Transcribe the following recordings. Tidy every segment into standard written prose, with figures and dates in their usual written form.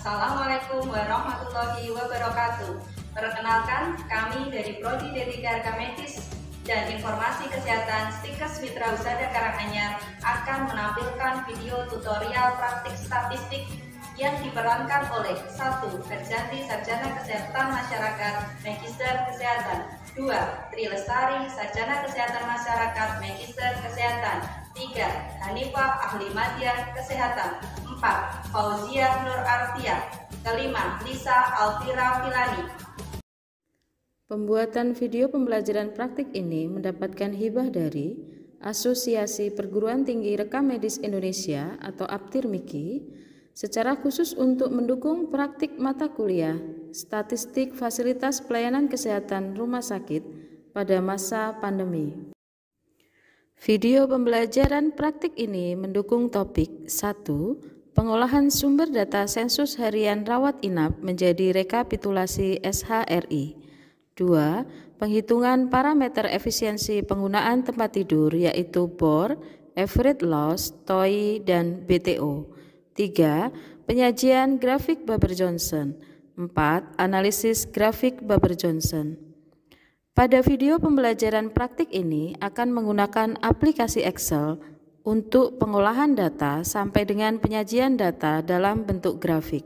Assalamualaikum warahmatullahi wabarakatuh. Perkenalkan, kami dari Prodi D3 Arkamedis dan Informasi Kesehatan Stikes Mitra Husada Karanganyar akan menampilkan video tutorial praktik statistik yang diperankan oleh 1. Berjanti Sarjana Kesehatan Masyarakat Magister Kesehatan, 2. Tri Lestari Sarjana Kesehatan Masyarakat Magister Kesehatan, 3. Hanifah Ahli Madya Kesehatan, 4. Fauzia Nur Artia, kelima Lisa Alvira Filani. Pembuatan video pembelajaran praktik ini mendapatkan hibah dari Asosiasi Perguruan Tinggi Rekam Medis Indonesia atau APTIR-MIKI secara khusus untuk mendukung praktik mata kuliah Statistik Fasilitas Pelayanan Kesehatan Rumah Sakit pada masa pandemi. Video pembelajaran praktik ini mendukung topik 1. Pengolahan sumber data sensus harian rawat inap menjadi rekapitulasi SHRI. 2. Penghitungan parameter efisiensi penggunaan tempat tidur yaitu BOR, Average Loss, TOI, dan BTO. 3. Penyajian grafik Baber-Johnson. 4. Analisis grafik Baber-Johnson. Pada video pembelajaran praktik ini akan menggunakan aplikasi Excel untuk pengolahan data sampai dengan penyajian data dalam bentuk grafik.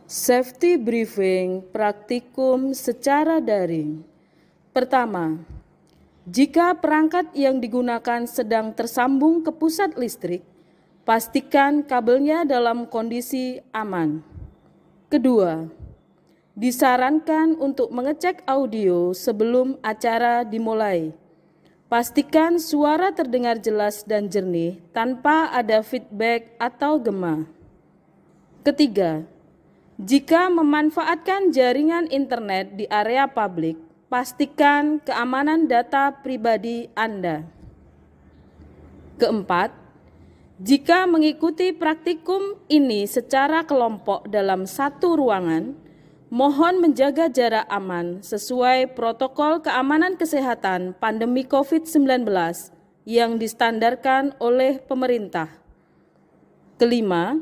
Safety briefing praktikum secara daring. Pertama, jika perangkat yang digunakan sedang tersambung ke pusat listrik, pastikan kabelnya dalam kondisi aman. Kedua, disarankan untuk mengecek audio sebelum acara dimulai. Pastikan suara terdengar jelas dan jernih tanpa ada feedback atau gema. Ketiga, jika memanfaatkan jaringan internet di area publik, pastikan keamanan data pribadi Anda. Keempat, jika mengikuti praktikum ini secara kelompok dalam satu ruangan, mohon menjaga jarak aman sesuai protokol keamanan kesehatan pandemi COVID-19 yang distandarkan oleh pemerintah. Kelima,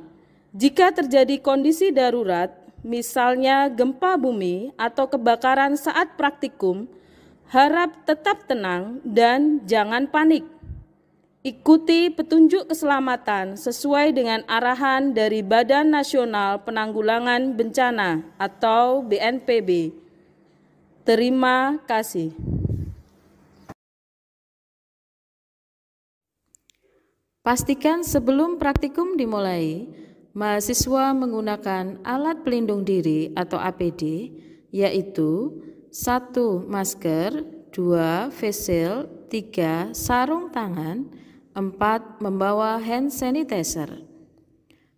jika terjadi kondisi darurat, misalnya gempa bumi atau kebakaran saat praktikum, harap tetap tenang dan jangan panik. Ikuti petunjuk keselamatan sesuai dengan arahan dari Badan Nasional Penanggulangan Bencana atau BNPB. Terima kasih. Pastikan sebelum praktikum dimulai, mahasiswa menggunakan alat pelindung diri atau APD, yaitu 1. Masker, 2. Face shield, 3. Sarung tangan, 4. Membawa hand sanitizer.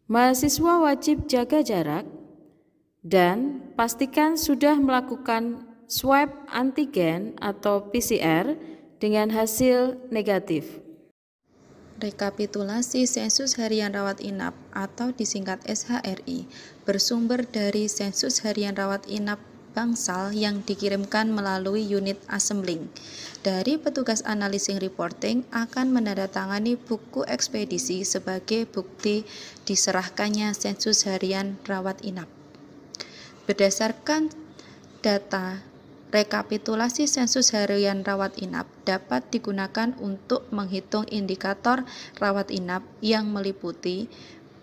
Mahasiswa wajib jaga jarak dan pastikan sudah melakukan swab antigen atau PCR dengan hasil negatif. Rekapitulasi sensus harian rawat inap atau disingkat SHRI bersumber dari sensus harian rawat inap bangsal yang dikirimkan melalui unit assembling. Dari petugas analyzing reporting akan menandatangani buku ekspedisi sebagai bukti diserahkannya sensus harian rawat inap. Berdasarkan data rekapitulasi sensus harian rawat inap dapat digunakan untuk menghitung indikator rawat inap yang meliputi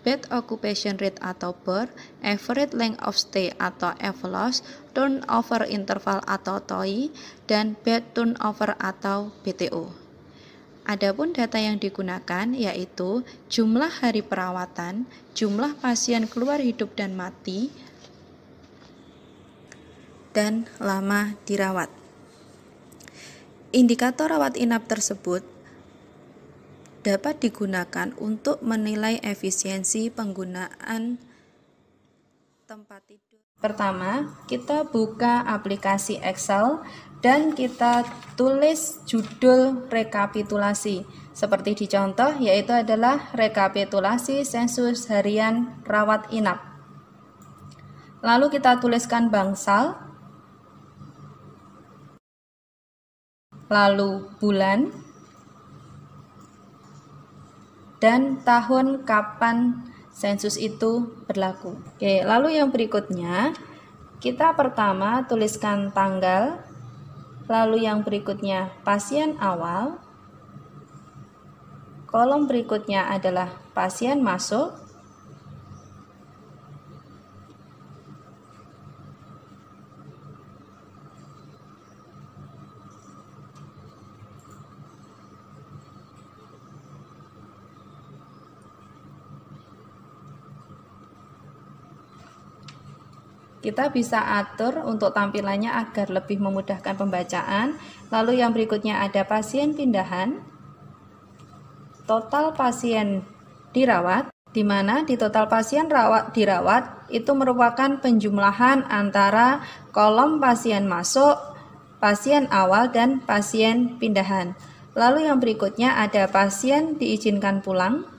bed occupation rate atau BOR, average length of stay atau AVLOS, turnover interval atau TOI, dan bed turnover atau BTO. Adapun data yang digunakan yaitu jumlah hari perawatan, jumlah pasien keluar hidup dan mati, dan lama dirawat. Indikator rawat inap tersebut dapat digunakan untuk menilai efisiensi penggunaan tempat tidur. Pertama, kita buka aplikasi Excel dan kita tulis judul rekapitulasi. Seperti di contoh, yaitu adalah rekapitulasi sensus harian rawat inap. Lalu kita tuliskan bangsal, lalu bulan, dan tahun kapan sensus itu berlaku. Oke, lalu yang berikutnya kita pertama tuliskan tanggal, lalu yang berikutnya pasien awal, kolom berikutnya adalah pasien masuk, kita bisa atur untuk tampilannya agar lebih memudahkan pembacaan. Lalu yang berikutnya ada pasien pindahan, total pasien dirawat, di mana di total pasien dirawat itu merupakan penjumlahan antara kolom pasien masuk, pasien awal, dan pasien pindahan. Lalu yang berikutnya ada pasien diizinkan pulang,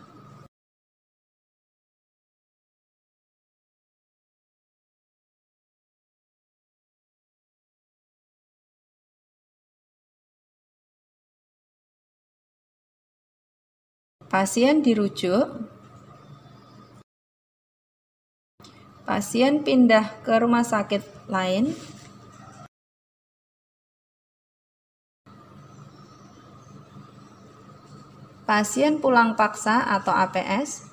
pasien dirujuk, pasien pindah ke rumah sakit lain, pasien pulang paksa atau APS,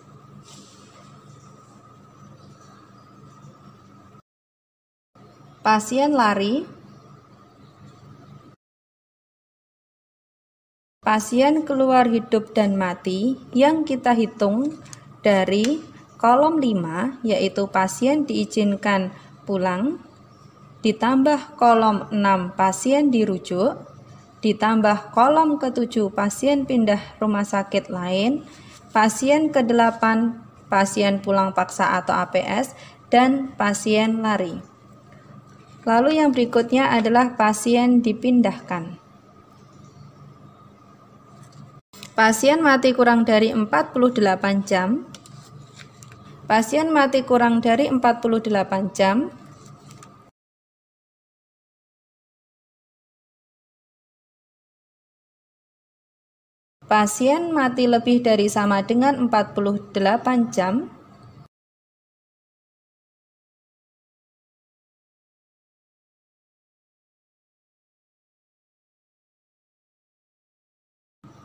pasien lari, pasien keluar hidup dan mati yang kita hitung dari kolom 5, yaitu pasien diizinkan pulang, ditambah kolom 6 pasien dirujuk, ditambah kolom ke-7 pasien pindah rumah sakit lain, pasien ke-8 pasien pulang paksa atau APS, dan pasien lari. Lalu yang berikutnya adalah pasien dipindahkan. Pasien mati kurang dari 48 jam. Pasien mati kurang dari 48 jam. Pasien mati lebih dari sama dengan 48 jam.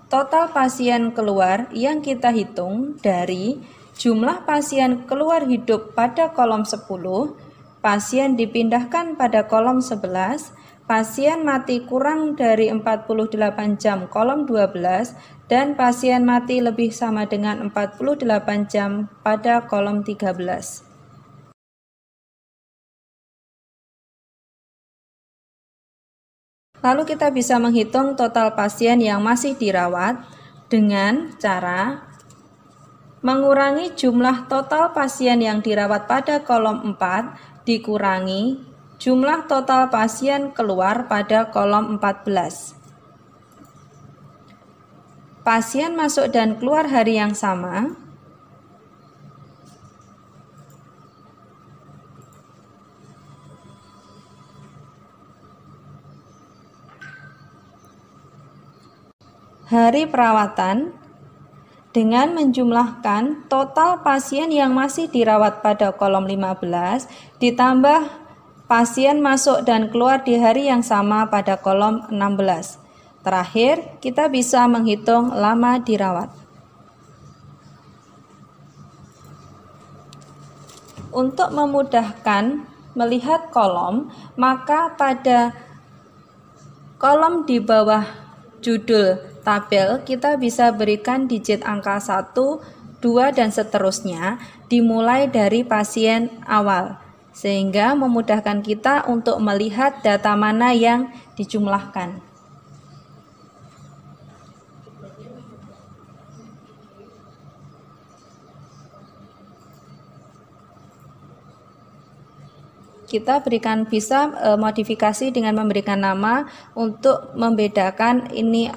Total pasien keluar yang kita hitung dari jumlah pasien keluar hidup pada kolom 10, pasien dipindahkan pada kolom 11, pasien mati kurang dari 48 jam kolom 12, dan pasien mati lebih sama dengan 48 jam pada kolom 13. Lalu kita bisa menghitung total pasien yang masih dirawat dengan cara mengurangi jumlah total pasien yang dirawat pada kolom 4 dikurangi jumlah total pasien keluar pada kolom 14. Pasien masuk dan keluar hari yang sama. Hari perawatan dengan menjumlahkan total pasien yang masih dirawat pada kolom 15 ditambah pasien masuk dan keluar di hari yang sama pada kolom 16. Terakhir, kita bisa menghitung lama dirawat. Untuk memudahkan melihat kolom, maka pada kolom di bawah judul tabel kita bisa berikan digit angka 1, 2, dan seterusnya dimulai dari pasien awal, sehingga memudahkan kita untuk melihat data mana yang dijumlahkan. Kita bisa modifikasi dengan memberikan nama untuk membedakan ini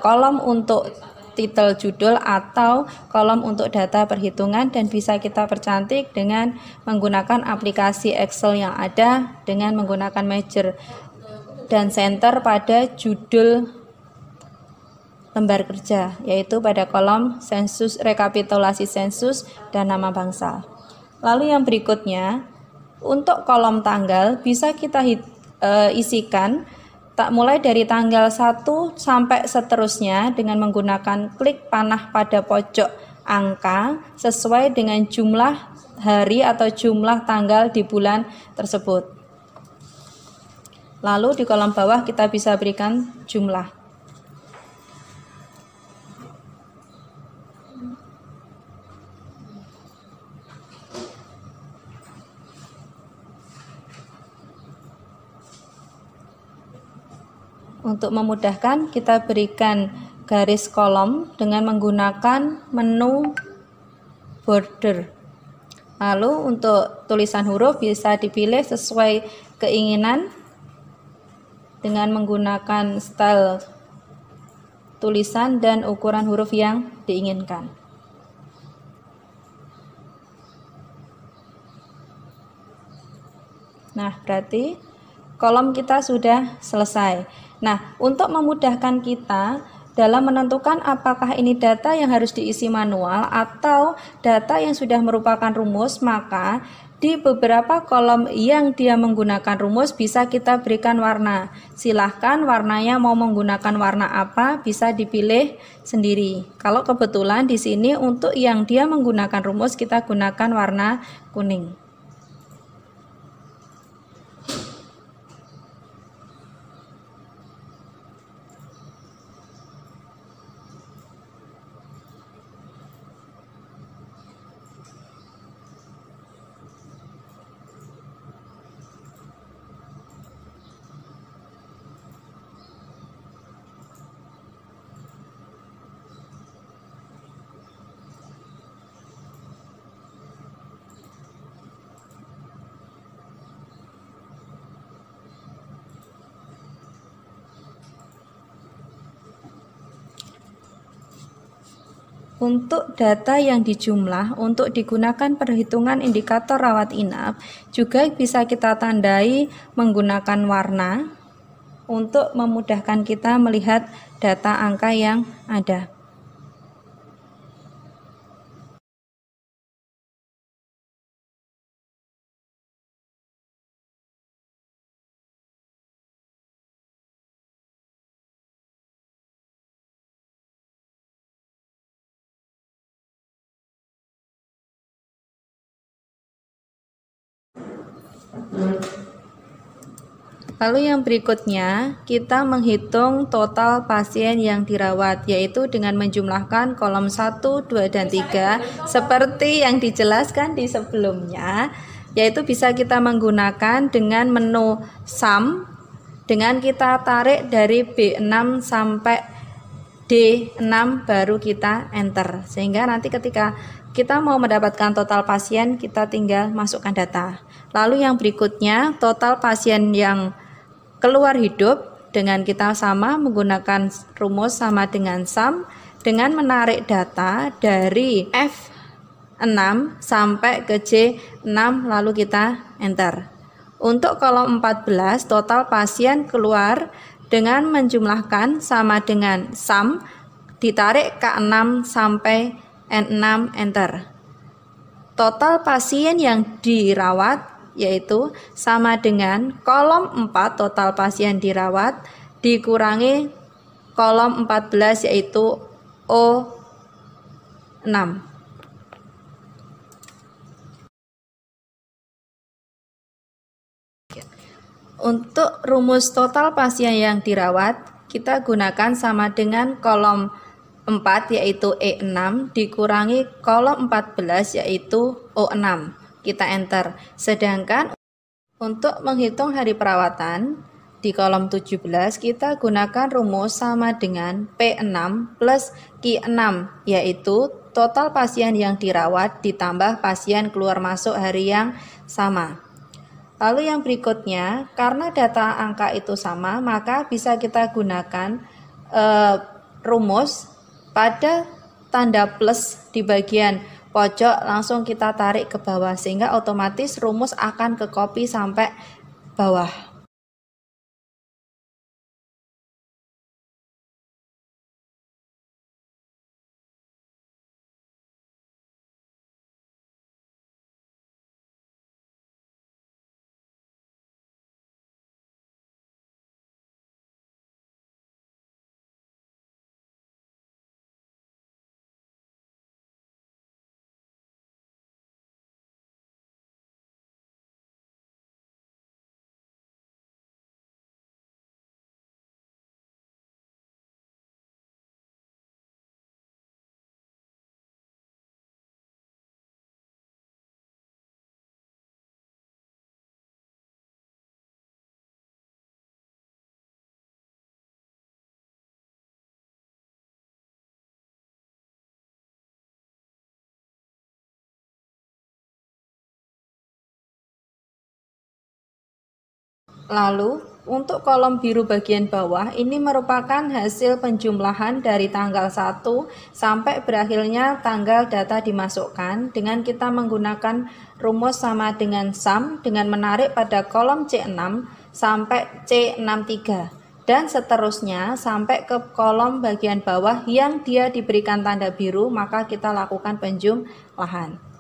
kolom untuk titel judul atau kolom untuk data perhitungan, dan bisa kita percantik dengan menggunakan aplikasi Excel yang ada dengan menggunakan major dan center pada judul lembar kerja, yaitu pada kolom sensus, rekapitulasi sensus, dan nama bangsa. Lalu yang berikutnya, untuk kolom tanggal bisa kita isikan mulai dari tanggal 1 sampai seterusnya dengan menggunakan klik panah pada pojok angka sesuai dengan jumlah hari atau jumlah tanggal di bulan tersebut. Lalu di kolom bawah kita bisa berikan jumlah. Untuk memudahkan, kita berikan garis kolom dengan menggunakan menu border. Lalu untuk tulisan huruf bisa dipilih sesuai keinginan dengan menggunakan style tulisan dan ukuran huruf yang diinginkan. Nah, berarti kolom kita sudah selesai. Nah, untuk memudahkan kita dalam menentukan apakah ini data yang harus diisi manual atau data yang sudah merupakan rumus, maka di beberapa kolom yang dia menggunakan rumus bisa kita berikan warna. Silahkan warnanya mau menggunakan warna apa bisa dipilih sendiri. Kalau kebetulan di sini untuk yang dia menggunakan rumus kita gunakan warna kuning. Untuk data yang dijumlah untuk digunakan perhitungan indikator rawat inap juga bisa kita tandai menggunakan warna untuk memudahkan kita melihat data angka yang ada. Lalu yang berikutnya, kita menghitung total pasien yang dirawat, yaitu dengan menjumlahkan kolom 1, 2, dan 3 seperti yang dijelaskan di sebelumnya, yaitu bisa kita menggunakan dengan menu sum, dengan kita tarik dari B6 sampai D6 baru kita enter, sehingga nanti ketika kita mau mendapatkan total pasien, kita tinggal masukkan data. Lalu yang berikutnya, total pasien yang keluar hidup dengan kita sama menggunakan rumus sama dengan sum dengan menarik data dari F6 sampai ke J6 lalu kita enter. Untuk kolom 14 total pasien keluar dengan menjumlahkan sama dengan sum ditarik K6 sampai N6 enter. Total pasien yang dirawat yaitu sama dengan kolom 4 total pasien dirawat dikurangi kolom 14 yaitu O6. Untuk rumus total pasien yang dirawat kita gunakan sama dengan kolom 4 yaitu E6 dikurangi kolom 14 yaitu O6. Kita enter. Sedangkan untuk menghitung hari perawatan di kolom 17 kita gunakan rumus sama dengan P6 plus Q6 yaitu total pasien yang dirawat ditambah pasien keluar masuk hari yang sama. Lalu yang berikutnya, karena data angka itu sama maka bisa kita gunakan rumus pada tanda plus di bagian pojok langsung kita tarik ke bawah sehingga otomatis rumus akan ke copy sampai bawah. Lalu, untuk kolom biru bagian bawah ini merupakan hasil penjumlahan dari tanggal 1 sampai berakhirnya tanggal data dimasukkan dengan kita menggunakan rumus sama dengan sum dengan menarik pada kolom C6 sampai C63 dan seterusnya sampai ke kolom bagian bawah yang dia diberikan tanda biru, maka kita lakukan penjumlahan.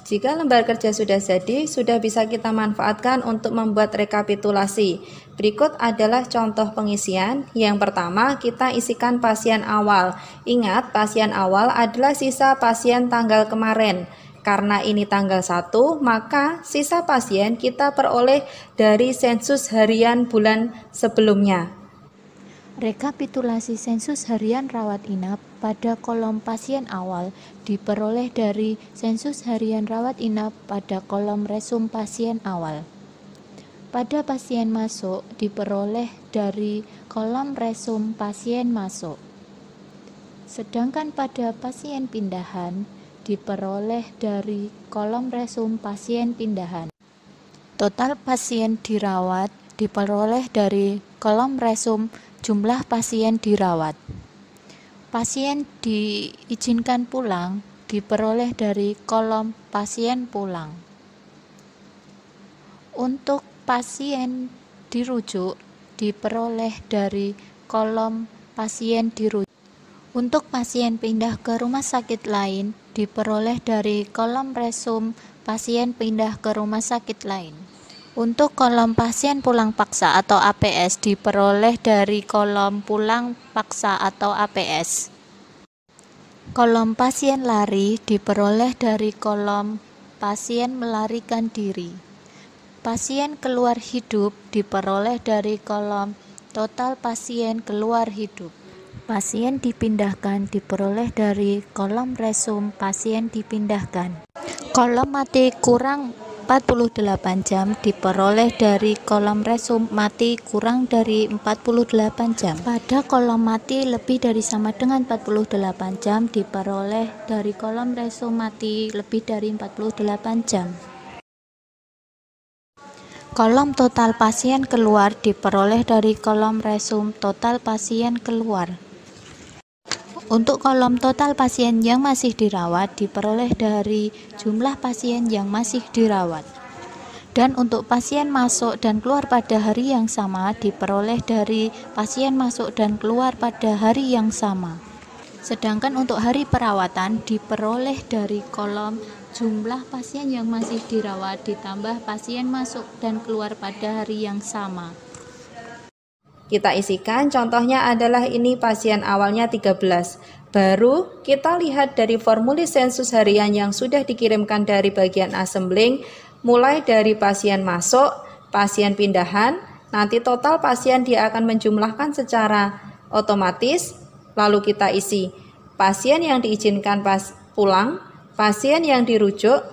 Jika lembar kerja sudah jadi, sudah bisa kita manfaatkan untuk membuat rekapitulasi. Berikut adalah contoh pengisian. Yang pertama, kita isikan pasien awal. Ingat, pasien awal adalah sisa pasien tanggal kemarin. Karena ini tanggal 1, maka sisa pasien kita peroleh dari sensus harian bulan sebelumnya. Rekapitulasi sensus harian rawat inap pada kolom pasien awal diperoleh dari sensus harian rawat inap pada kolom resum pasien awal. Pada pasien masuk diperoleh dari kolom resum pasien masuk. Sedangkan pada pasien pindahan diperoleh dari kolom resum pasien pindahan. Total pasien dirawat diperoleh dari kolom resum jumlah pasien dirawat. Pasien diizinkan pulang diperoleh dari kolom pasien pulang. Untuk pasien dirujuk diperoleh dari kolom pasien dirujuk. Untuk pasien pindah ke rumah sakit lain diperoleh dari kolom resum pasien pindah ke rumah sakit lain. Untuk kolom pasien pulang paksa atau APS diperoleh dari kolom pulang paksa atau APS. Kolom pasien lari diperoleh dari kolom pasien melarikan diri. Pasien keluar hidup diperoleh dari kolom total pasien keluar hidup. Pasien dipindahkan diperoleh dari kolom resum pasien dipindahkan. Kolom mati kurang 48 jam diperoleh dari kolom resum mati kurang dari 48 jam. Pada kolom mati lebih dari sama dengan 48 jam diperoleh dari kolom resum mati lebih dari 48 jam. Kolom total pasien keluar diperoleh dari kolom resum total pasien keluar. Untuk kolom total pasien yang masih dirawat diperoleh dari jumlah pasien yang masih dirawat. Dan untuk pasien masuk dan keluar pada hari yang sama diperoleh dari pasien masuk dan keluar pada hari yang sama. Sedangkan untuk hari perawatan diperoleh dari kolom jumlah pasien yang masih dirawat ditambah pasien masuk dan keluar pada hari yang sama. Kita isikan, contohnya adalah ini pasien awalnya 13. Baru kita lihat dari formulir sensus harian yang sudah dikirimkan dari bagian assembling, mulai dari pasien masuk, pasien pindahan, nanti total pasien dia akan menjumlahkan secara otomatis, lalu kita isi pasien yang diizinkan pulang, pasien yang dirujuk,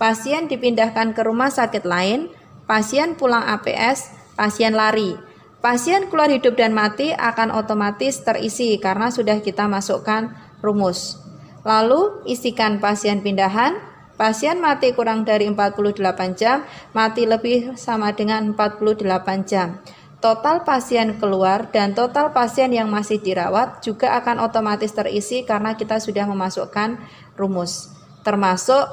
pasien dipindahkan ke rumah sakit lain, pasien pulang APS, pasien lari. Pasien keluar hidup dan mati akan otomatis terisi karena sudah kita masukkan rumus. Lalu isikan pasien pindahan, pasien mati kurang dari 48 jam, mati lebih sama dengan 48 jam. Total pasien keluar dan total pasien yang masih dirawat juga akan otomatis terisi karena kita sudah memasukkan rumus, termasuk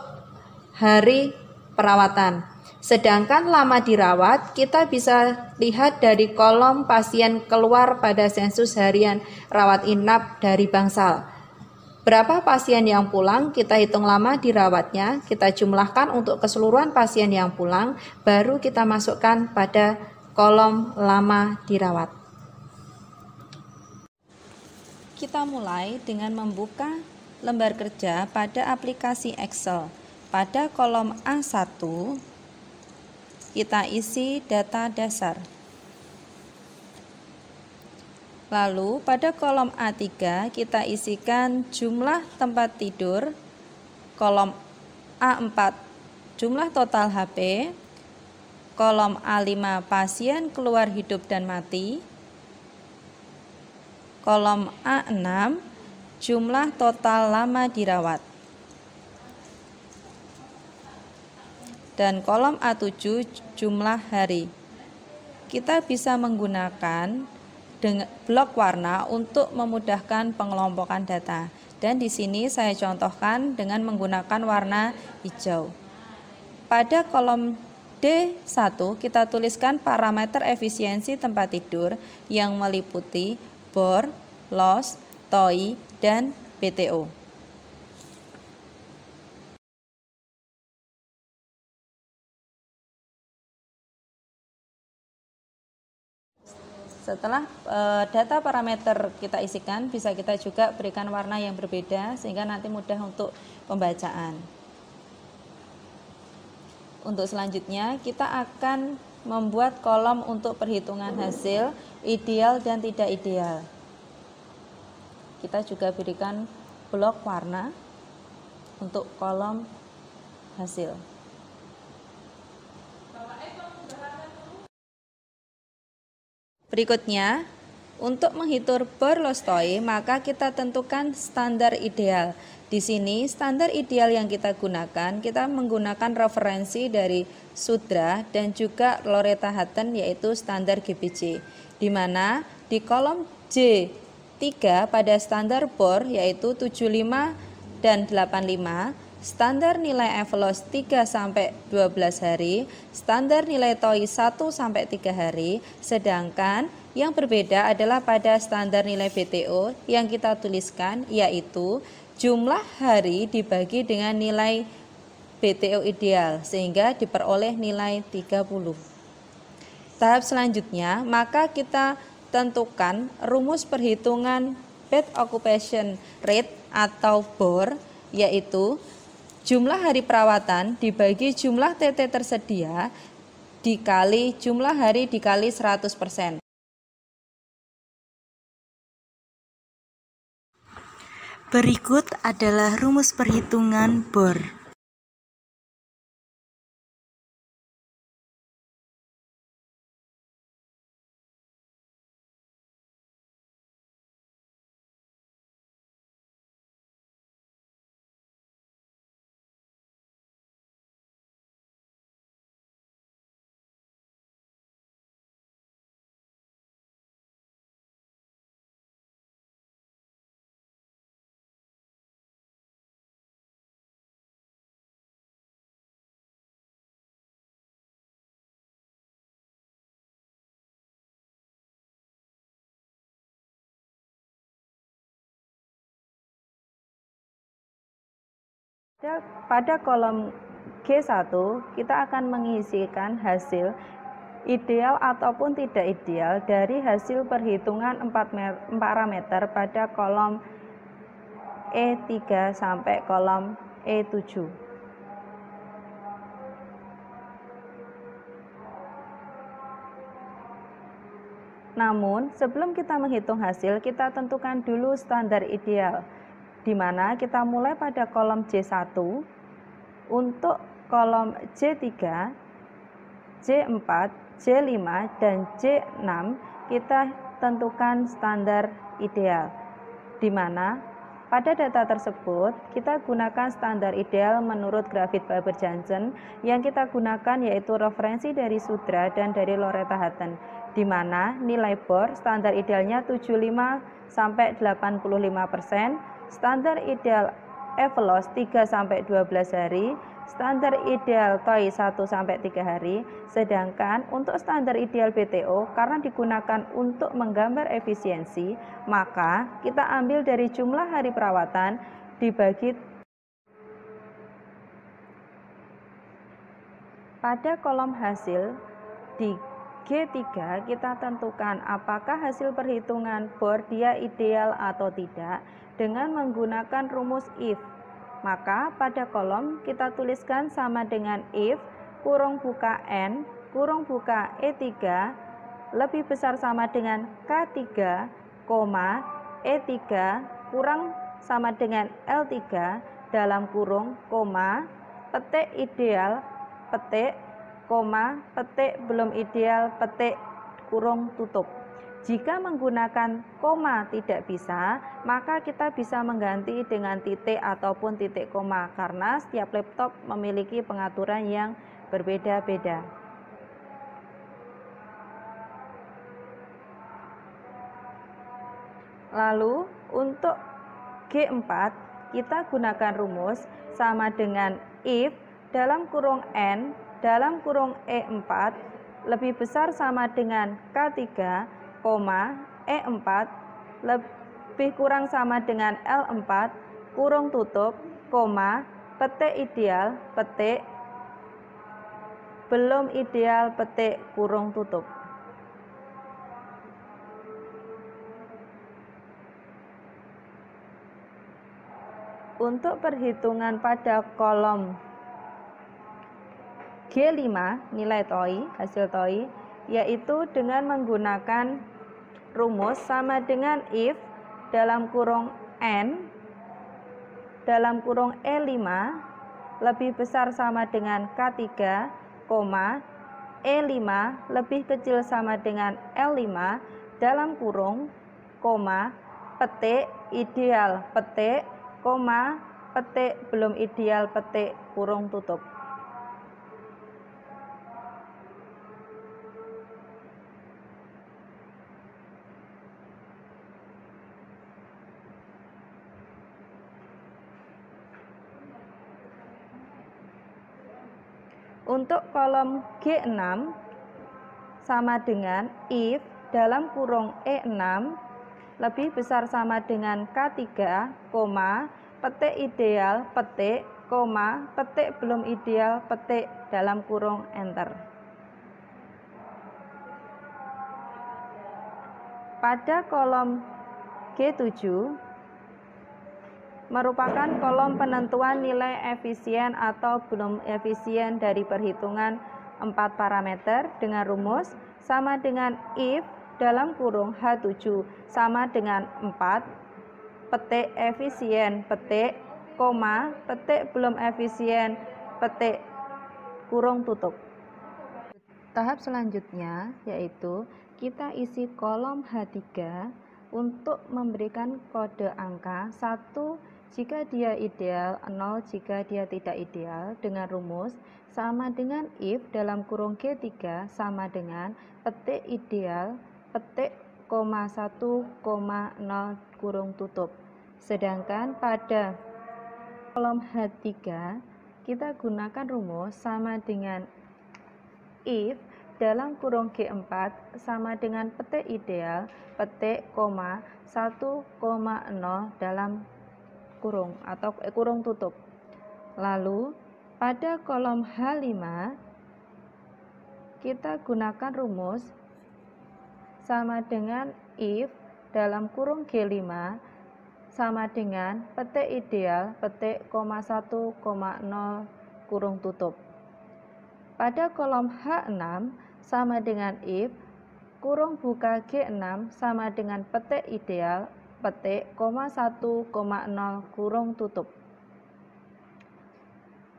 hari perawatan. Sedangkan lama dirawat kita bisa lihat dari kolom pasien keluar pada sensus harian rawat inap dari Bangsal. Berapa pasien yang pulang, kita hitung lama dirawatnya, kita jumlahkan untuk keseluruhan pasien yang pulang, baru kita masukkan pada kolom lama dirawat. Kita mulai dengan membuka lembar kerja pada aplikasi Excel. Pada kolom A1, kita isi data dasar. Lalu pada kolom A3 kita isikan jumlah tempat tidur, kolom A4 jumlah total HP, kolom A5 pasien keluar hidup dan mati, kolom A6 jumlah total lama dirawat, dan kolom A7 jumlah hari. Kita bisa menggunakan blok warna untuk memudahkan pengelompokan data. Dan di sini saya contohkan dengan menggunakan warna hijau. Pada kolom D1 kita tuliskan parameter efisiensi tempat tidur yang meliputi BOR, LOS, TOI, dan BTO. Setelah data parameter kita isikan, bisa kita juga berikan warna yang berbeda sehingga nanti mudah untuk pembacaan. Untuk selanjutnya kita akan membuat kolom untuk perhitungan hasil ideal dan tidak ideal. Kita juga berikan blok warna untuk kolom hasil. Berikutnya, untuk menghitung BOR LOS TOI, maka kita tentukan standar ideal. Di sini standar ideal yang kita gunakan, kita menggunakan referensi dari Sudra dan juga Loretta Hutton yaitu standar GPJ. Di mana di kolom J3 pada standar BOR yaitu 75 dan 85, standar nilai evaluasi 3-12 hari, standar nilai TOEIC 1-3 hari, sedangkan yang berbeda adalah pada standar nilai BTO yang kita tuliskan yaitu jumlah hari dibagi dengan nilai BTO ideal sehingga diperoleh nilai 30. Tahap selanjutnya, maka kita tentukan rumus perhitungan bed occupation rate atau BOR, yaitu jumlah hari perawatan dibagi jumlah TT tersedia dikali jumlah hari dikali 100%. Berikut adalah rumus perhitungan BOR. Pada kolom G1 kita akan mengisikan hasil ideal ataupun tidak ideal dari hasil perhitungan 4 parameter pada kolom E3 sampai kolom E7. Namun sebelum kita menghitung hasil, kita tentukan dulu standar ideal, di mana kita mulai pada kolom J1, untuk kolom J3, J4, J5, dan J6 kita tentukan standar ideal, di mana pada data tersebut kita gunakan standar ideal menurut Grafitt Faber-Jansen yang kita gunakan yaitu referensi dari Sudra dan dari Loretta Hutton, di mana nilai BOR standar idealnya 75-85%, standar ideal evaluasi 3-12 hari, standar ideal TOEIC 1-3 hari, sedangkan untuk standar ideal BTO karena digunakan untuk menggambar efisiensi, maka kita ambil dari jumlah hari perawatan dibagi. Pada kolom hasil di G3 kita tentukan apakah hasil perhitungan BOR dia ideal atau tidak dengan menggunakan rumus if. Maka pada kolom kita tuliskan sama dengan if kurung buka N kurung buka E3 lebih besar sama dengan K3, E3 kurang sama dengan L3 dalam kurung, petik ideal, petik, petik belum ideal, petik kurung tutup. Jika menggunakan koma tidak bisa, maka kita bisa mengganti dengan titik ataupun titik koma karena setiap laptop memiliki pengaturan yang berbeda-beda. Lalu untuk G4 kita gunakan rumus sama dengan if dalam kurung N dalam kurung E4 lebih besar sama dengan K3, E4 lebih kurang sama dengan L4 kurung tutup, petik ideal, petik belum ideal, petik kurung tutup. Untuk perhitungan pada kolom G5 nilai TOEIC, hasil TOEIC, yaitu dengan menggunakan rumus sama dengan if dalam kurung N dalam kurung E5 lebih besar sama dengan K3, E5 lebih kecil sama dengan L5 dalam kurung, petik ideal petik, petik belum ideal petik kurung tutup. Untuk kolom G6 sama dengan if dalam kurung E6 lebih besar sama dengan K3, petik ideal, petik, petik belum ideal, petik dalam kurung enter. Pada kolom G7 merupakan kolom penentuan nilai efisien atau belum efisien dari perhitungan 4 parameter dengan rumus sama dengan if dalam kurung H7 sama dengan 4, petik efisien, petik, petik belum efisien, petik, kurung tutup. Tahap selanjutnya yaitu kita isi kolom H3 untuk memberikan kode angka 1 jika dia ideal, 0 jika dia tidak ideal dengan rumus sama dengan if dalam kurung G3 sama dengan petik ideal, petik, 1, 0 kurung tutup. Sedangkan pada kolom H3 kita gunakan rumus sama dengan if dalam kurung G4 sama dengan petik ideal, petik, 1, 0 dalam kurung atau kurung tutup. Lalu pada kolom H5 kita gunakan rumus sama dengan if dalam kurung G5 sama dengan petik ideal, petik, 1, 0 kurung tutup. Pada kolom H6 sama dengan if kurung buka G6 sama dengan petik ideal, petik, 1, 0 kurung tutup.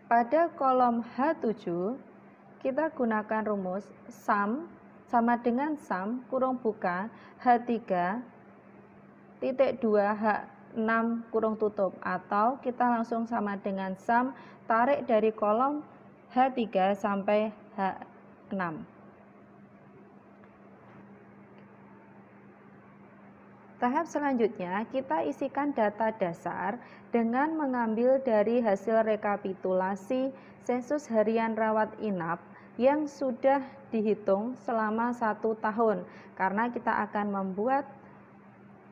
Pada kolom H7 kita gunakan rumus sum sama dengan sum kurung buka H3 titik 2 H6 kurung tutup, atau kita langsung sama dengan sum tarik dari kolom H3 sampai H6. Tahap selanjutnya kita isikan data dasar dengan mengambil dari hasil rekapitulasi sensus harian rawat inap yang sudah dihitung selama 1 tahun, karena kita akan membuat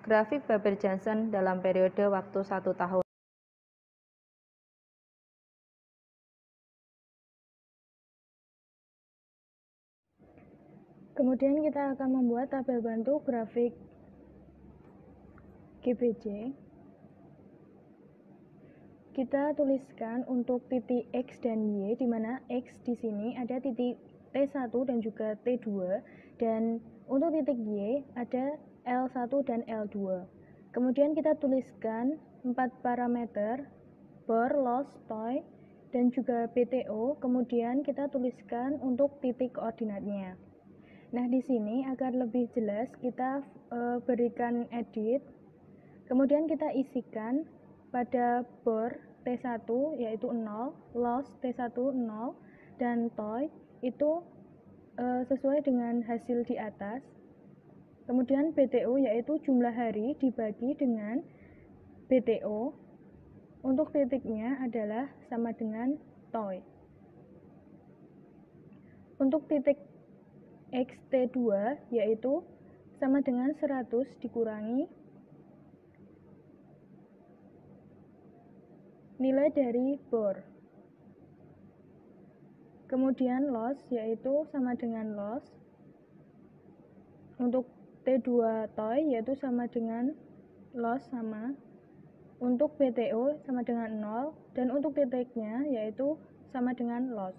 grafik Baber-Jansen dalam periode waktu 1 tahun. Kemudian kita akan membuat tabel bantu grafik GBJ. Kita tuliskan untuk titik X dan Y, di mana X di sini ada titik T1 dan juga T2, dan untuk titik Y ada L1 dan L2. Kemudian kita tuliskan 4 parameter, bor, loss, toy, dan juga BTO. Kemudian kita tuliskan untuk titik koordinatnya. Nah, di sini agar lebih jelas kita berikan edit. Kemudian kita isikan pada bor T1 yaitu 0, loss T1 0, dan toy itu sesuai dengan hasil di atas. Kemudian BTO yaitu jumlah hari dibagi dengan BTO. Untuk titiknya adalah sama dengan toy. Untuk titik XT2 yaitu sama dengan 100 dikurangi nilai dari bor. Kemudian loss yaitu sama dengan loss. Untuk T2 toy yaitu sama dengan loss sama. Untuk BTO sama dengan 0, dan untuk titiknya yaitu sama dengan loss.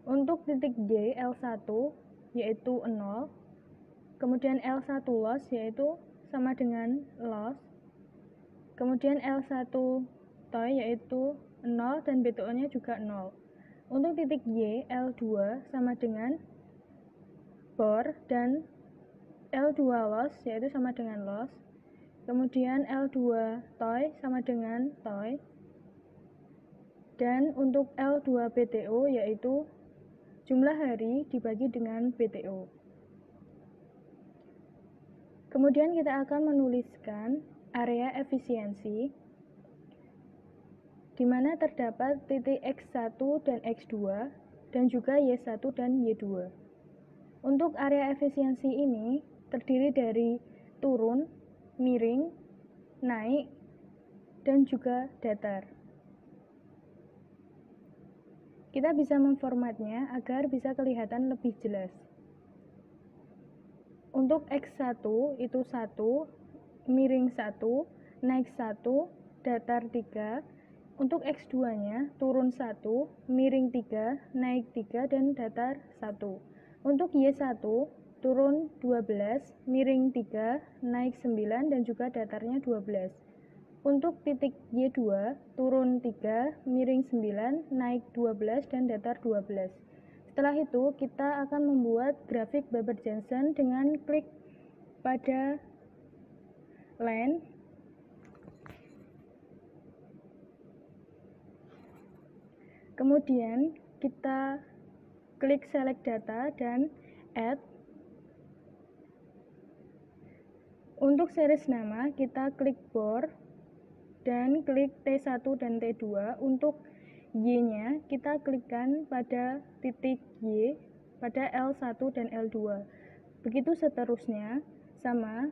Untuk titik Y L1 yaitu 0. Kemudian L1 loss yaitu sama dengan loss. Kemudian L1 toy yaitu 0 dan BTO-nya juga 0. Untuk titik Y, L2 sama dengan bor, dan L2 loss yaitu sama dengan loss. Kemudian L2 toy sama dengan toy. Dan untuk L2 BTO yaitu jumlah hari dibagi dengan BTO. Kemudian kita akan menuliskan area efisiensi di mana terdapat titik X1 dan X2 dan juga Y1 dan Y2. Untuk area efisiensi ini terdiri dari turun, miring, naik, dan juga datar. Kita bisa memformatnya agar bisa kelihatan lebih jelas. Untuk X1 itu 1, miring 1, naik 1, datar 3. Untuk X2-nya turun 1, miring 3, naik 3, dan datar 1. Untuk Y1 turun 12, miring 3, naik 9, dan juga datarnya 12. Untuk titik Y2 turun 3, miring 9, naik 12, dan datar 12. Setelah itu kita akan membuat grafik Baber-Jensen dengan klik pada line. Kemudian kita klik select data dan add. Untuk series nama kita klik bor dan klik T1 dan T2. Untuk Y-nya kita klikkan pada titik Y pada L1 dan L2. Begitu seterusnya, sama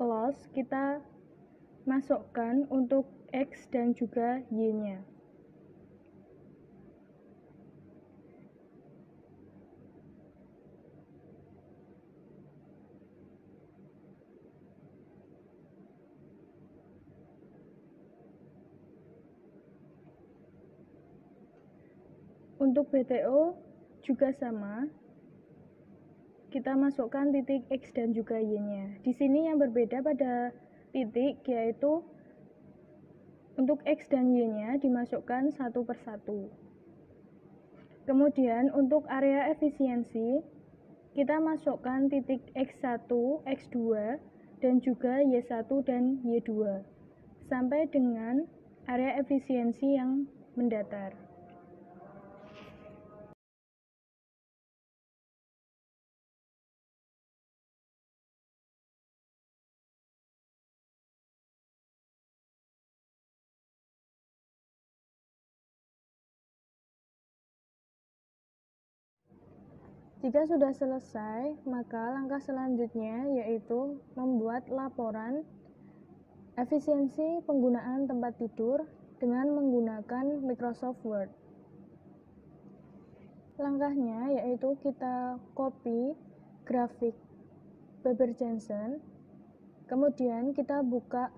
loss kita masukkan untuk X dan juga Y-nya. Untuk BTO juga sama, kita masukkan titik X dan juga Y-nya. Di sini yang berbeda pada titik yaitu untuk X dan Y-nya dimasukkan satu persatu. Kemudian untuk area efisiensi, kita masukkan titik X1, X2, dan juga Y1 dan Y2, sampai dengan area efisiensi yang mendatar. Jika sudah selesai, maka langkah selanjutnya yaitu membuat laporan efisiensi penggunaan tempat tidur dengan menggunakan Microsoft Word. Langkahnya yaitu kita copy grafik Baber-Jensen, kemudian kita buka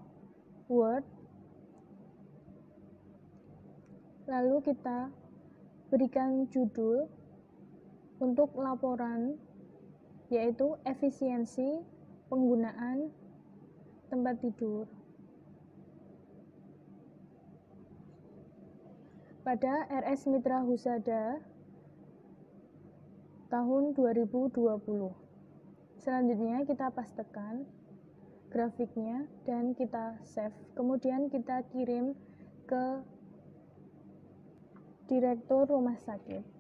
Word, lalu kita berikan judul untuk laporan yaitu efisiensi penggunaan tempat tidur pada RS Mitra Husada tahun 2020. Selanjutnya kita pastekan grafiknya dan kita save, kemudian kita kirim ke direktur rumah sakit.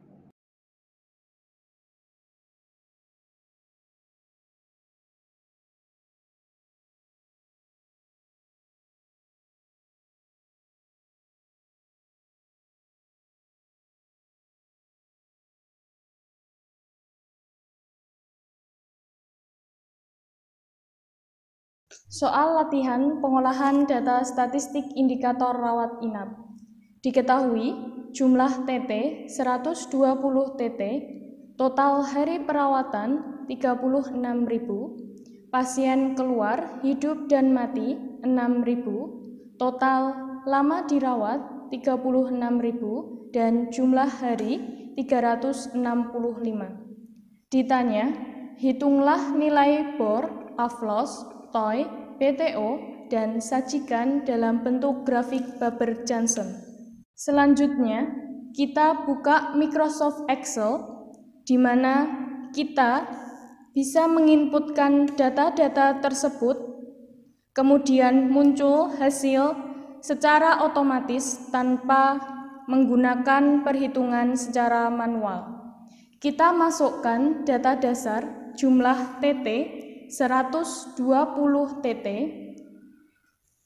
Soal latihan pengolahan data statistik indikator rawat inap. Diketahui jumlah TT 120 TT, total hari perawatan 36.000, pasien keluar hidup dan mati 6.000, total lama dirawat 36.000 dan jumlah hari 365. Ditanya, hitunglah nilai bor, aflos, TOI, BTO, dan sajikan dalam bentuk grafik Baber-Jensen. Selanjutnya, kita buka Microsoft Excel, di mana kita bisa menginputkan data-data tersebut, kemudian muncul hasil secara otomatis tanpa menggunakan perhitungan secara manual. Kita masukkan data dasar jumlah TT 120 TT,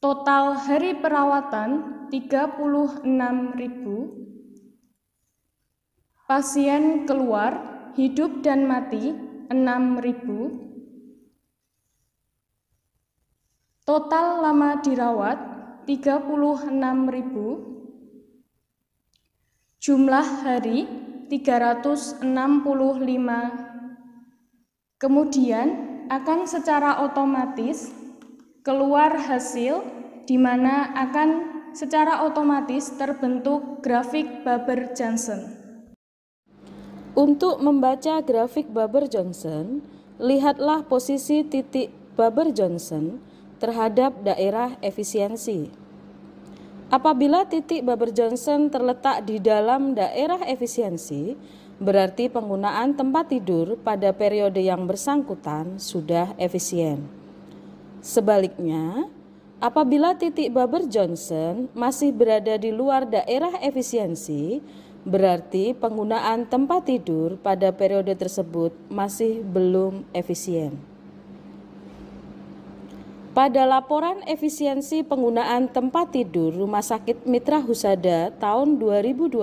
total hari perawatan 36.000, Pasien keluar, hidup dan mati 6.000. Total lama dirawat 36.000. Jumlah hari 365. Kemudian akan secara otomatis keluar hasil di mana akan secara otomatis terbentuk grafik Baber-Johnson. Untuk membaca grafik Baber-Johnson, lihatlah posisi titik Baber-Johnson terhadap daerah efisiensi. Apabila titik Baber-Johnson terletak di dalam daerah efisiensi, berarti penggunaan tempat tidur pada periode yang bersangkutan sudah efisien. Sebaliknya, apabila titik Baber-Johnson masih berada di luar daerah efisiensi, berarti penggunaan tempat tidur pada periode tersebut masih belum efisien. Pada laporan efisiensi penggunaan tempat tidur Rumah Sakit Mitra Husada tahun 2020,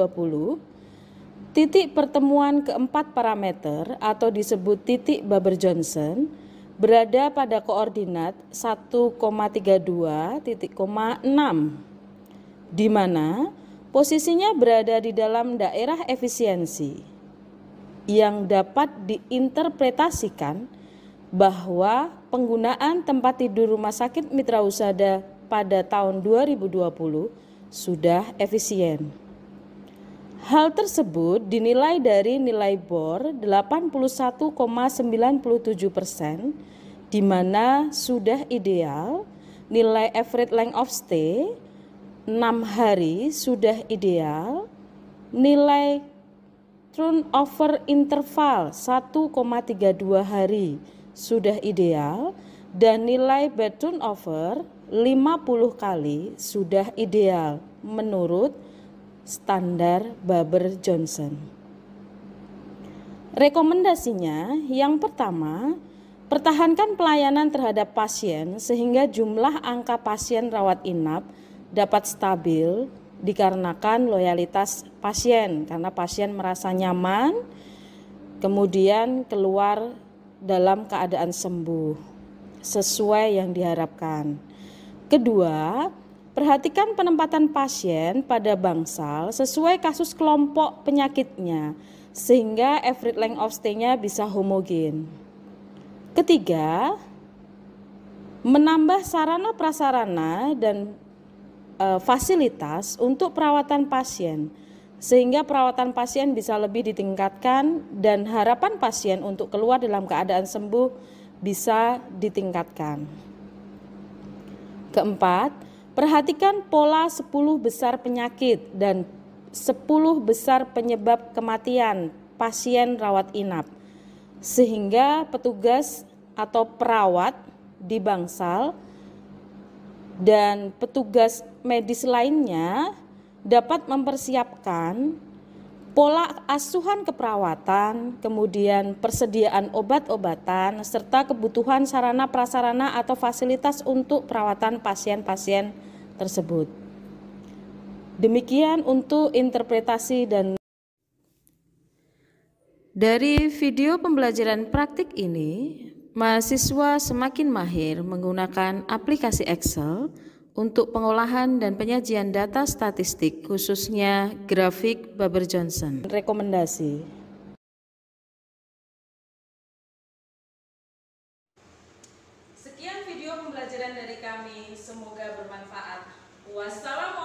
titik pertemuan keempat parameter atau disebut titik Baber-Johnson berada pada koordinat 1,32 titik, 6, di mana posisinya berada di dalam daerah efisiensi yang dapat diinterpretasikan bahwa penggunaan tempat tidur Rumah Sakit Mitra Husada pada tahun 2020 sudah efisien. Hal tersebut dinilai dari nilai BOR 81,97%, di mana sudah ideal, nilai average length of stay 6 hari sudah ideal, nilai turnover interval 1,32 hari sudah ideal, dan nilai bed turnover 50 kali sudah ideal menurut standar Baber-Johnson. Rekomendasinya, yang pertama, pertahankan pelayanan terhadap pasien sehingga jumlah angka pasien rawat inap dapat stabil dikarenakan loyalitas pasien, karena pasien merasa nyaman, kemudian keluar dalam keadaan sembuh sesuai yang diharapkan. Kedua, perhatikan penempatan pasien pada bangsal sesuai kasus kelompok penyakitnya sehingga average length of stay-nya bisa homogen. Ketiga, menambah sarana prasarana dan fasilitas untuk perawatan pasien sehingga perawatan pasien bisa lebih ditingkatkan dan harapan pasien untuk keluar dalam keadaan sembuh bisa ditingkatkan. Keempat, perhatikan pola 10 besar penyakit dan 10 besar penyebab kematian pasien rawat inap, sehingga petugas atau perawat di bangsal dan petugas medis lainnya dapat mempersiapkan pola asuhan keperawatan, kemudian persediaan obat-obatan, serta kebutuhan sarana prasarana atau fasilitas untuk perawatan pasien-pasien tersebut. Demikian untuk interpretasi dan dari video pembelajaran praktik ini, mahasiswa semakin mahir menggunakan aplikasi Excel untuk pengolahan dan penyajian data statistik, khususnya grafik Baber-Johnson. Rekomendasi. Sekian video pembelajaran dari kami, semoga bermanfaat. Wassalamualaikum.